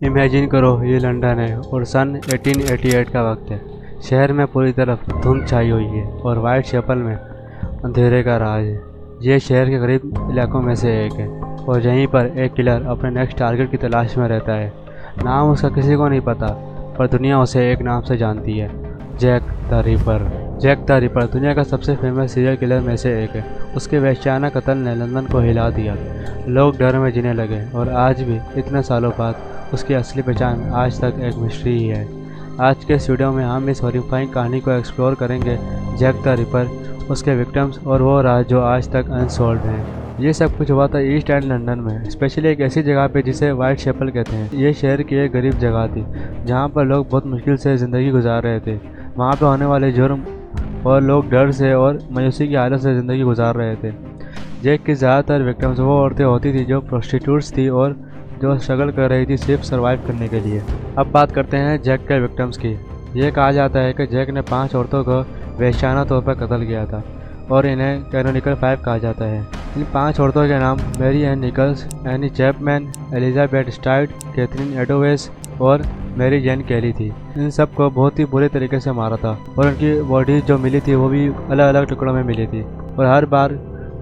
Imagine करो ये London है और सन 1888 का वक्त है। शहर में पूरी तरफ धुंध छाई हुई है और वाइट चैपल में अंधेरे का राज है। ये शहर के करीब इलाकों में से एक है और यहीं पर एक किलर अपने नेक्स्ट टारगेट की तलाश में रहता है। नाम उसका किसी को नहीं पता, पर दुनिया उसे एक नाम से जानती है, Jack the Ripper. Jack the Ripper दुनिया का सबसे फेमस सीरियल किलर में से एक है। उसके वहशियाना कत्ल ने लंदन को हिला दिया। लोग डर में जीने लगे और आज भी इतने सालों बाद उसकी असली पहचान आज तक एक मिस्ट्री ही है। आज के इस वीडियो में हम इस हॉरिफाइंग कहानी को एक्सप्लोर करेंगे, जैक द रिपर, उसके विक्टिम्स और वो राज जो आज तक अनसॉल्व हैं। ये सब कुछ हुआ था ईस्ट एंड लंदन में, स्पेशली एक ऐसी जगह पे जिसे वाइट चैपल कहते हैं। ये शहर की एक गरीब जगह थी जहाँ पर लोग बहुत मुश्किल से ज़िंदगी गुजार रहे थे। वहाँ पे होने वाले जुर्म और लोग डर से और मायूसी की हालत से ज़िंदगी गुजार रहे थे। जैक की ज़्यादातर विक्टिम्स वो औरतें होती थी जो प्रोस्टिट्यूट्स थी और जो स्ट्रगल कर रही थी सिर्फ सर्वाइव करने के लिए। अब बात करते हैं जैक के विक्टिम्स की। ये कहा जाता है कि जैक ने 5 औरतों को वहशियाना तौर पर कत्ल किया था और इन्हें कैनोनिकल 5 कहा जाता है। इन 5 औरतों के नाम Mary Ann Nichols, Annie Chapman, Elizabeth Stride, Catherine Eddowes और मैरी जेन कैली थी। इन सब को बहुत ही बुरे तरीके से मारा था और उनकी बॉडी जो मिली थी वो भी अलग अलग टुकड़ों में मिली थी और हर बार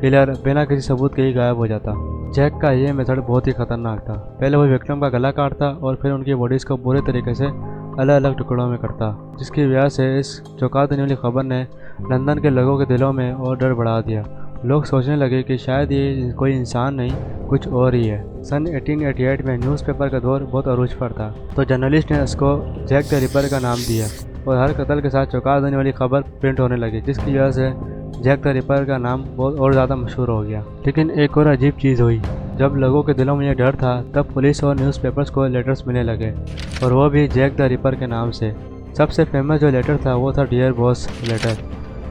किलर बिना किसी सबूत के ही गायब हो जाता। जैक का ये मेथड बहुत ही खतरनाक था। पहले वो विक्टिम का गला काटता और फिर उनकी बॉडीज़ को बुरे तरीके से अलग अलग टुकड़ों में करता, जिसकी वजह से इस चौंका देने वाली खबर ने लंदन के लोगों के दिलों में और डर बढ़ा दिया। लोग सोचने लगे कि शायद ये कोई इंसान नहीं, कुछ और ही है। सन 1888 में न्यूज़पेपर का दौर बहुत अरूज पर था, तो जर्नलिस्ट ने इसको जैक द रिपर का नाम दिया और हर कत्ल के साथ चौंका देने वाली खबर प्रिंट होने लगी, जिसकी वजह से जैक द रिपर का नाम बहुत और ज़्यादा मशहूर हो गया। लेकिन एक और अजीब चीज़ हुई। जब लोगों के दिलों में यह डर था, तब पुलिस और न्यूज़पेपर्स को लेटर्स मिलने लगे और वो भी जैक द रिपर के नाम से। सबसे फेमस जो लेटर था वो था डियर बॉस लेटर,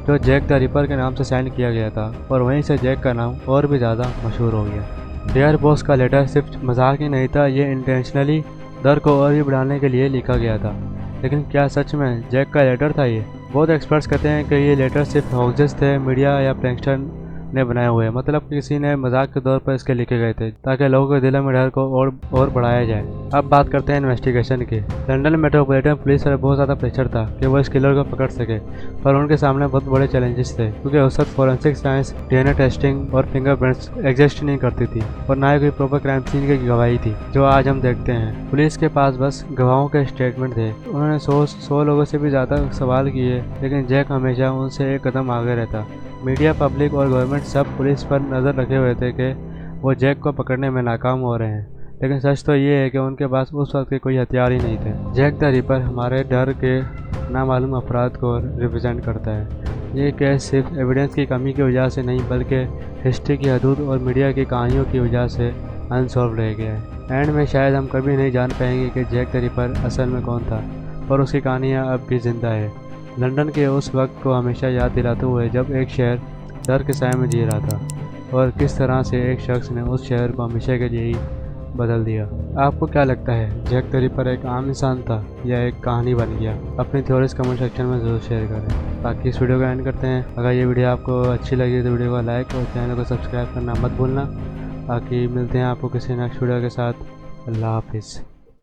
जो जैक द रिपर के नाम से साइन किया गया था और वहीं से जैक का नाम और भी ज़्यादा मशहूर हो गया। डियर बॉस का लेटर सिर्फ मजाक ही नहीं था, ये इंटेंशनली डर को और भी बढ़ाने के लिए लिखा गया था। लेकिन क्या सच में जैक का लेटर था ये? बहुत एक्सपर्ट्स कहते हैं कि ये लेटर सिर्फ हॉक्सेस थे, मीडिया या प्रैंकस्टर ने बनाए हुए, मतलब किसी ने मजाक के तौर पर इसके लिखे गए थे ताकि लोगों के दिलों में डर को और बढ़ाया जाए। अब बात करते हैं इन्वेस्टिगेशन की। लंदन मेट्रोपॉलिटन पुलिस पर बहुत ज़्यादा प्रेशर था कि वो इस किलर को पकड़ सके, पर उनके सामने बहुत बड़े चैलेंजेस थे क्योंकि उस वक्त फॉरेंसिक साइंस, डीएनए टेस्टिंग और फिंगरप्रिंट्स एग्जिस्ट नहीं करती थी और ना ही कोई प्रॉपर क्राइम सीन की गवाही थी जो आज हम देखते हैं। पुलिस के पास बस गवाहों के स्टेटमेंट थे। उन्होंने 100 लोगों से भी ज़्यादा सवाल किए, लेकिन जैक हमेशा उनसे एक कदम आगे रहता। मीडिया, पब्लिक और गवर्नमेंट सब पुलिस पर नज़र रखे हुए थे कि वो जैक को पकड़ने में नाकाम हो रहे हैं, लेकिन सच तो ये है कि उनके पास उस वक्त के कोई हथियार ही नहीं थे। जैक द रिपर हमारे डर के नामालूम अपराध को रिप्रेजेंट करता है। ये केस सिर्फ एविडेंस की कमी की वजह से नहीं, बल्कि हिस्ट्री की हदूद और मीडिया की कहानियों की वजह से अनसॉल्व रह गया है। एंड में शायद हम कभी नहीं जान पाएंगे कि जैक द रिपर असल में कौन था, पर उसकी कहानियाँ अब भी जिंदा है, लंदन के उस वक्त को हमेशा याद दिलाते हुए जब एक शहर डर के साए में जी रहा था और किस तरह से एक शख्स ने उस शहर को हमेशा के लिए ही बदल दिया। आपको क्या लगता है, जैक द रिपर एक आम इंसान था या एक कहानी बन गया? अपनी थ्योरीज कमेंट सेक्शन में ज़रूर शेयर करें। बाकी इस वीडियो को एंड करते हैं। अगर ये वीडियो आपको अच्छी लगी तो वीडियो को लाइक और चैनल को सब्सक्राइब करना मत भूलना। बाकी मिलते हैं आपको किसी नेक्स्ट वीडियो के साथ। अल्लाह हाफिज़।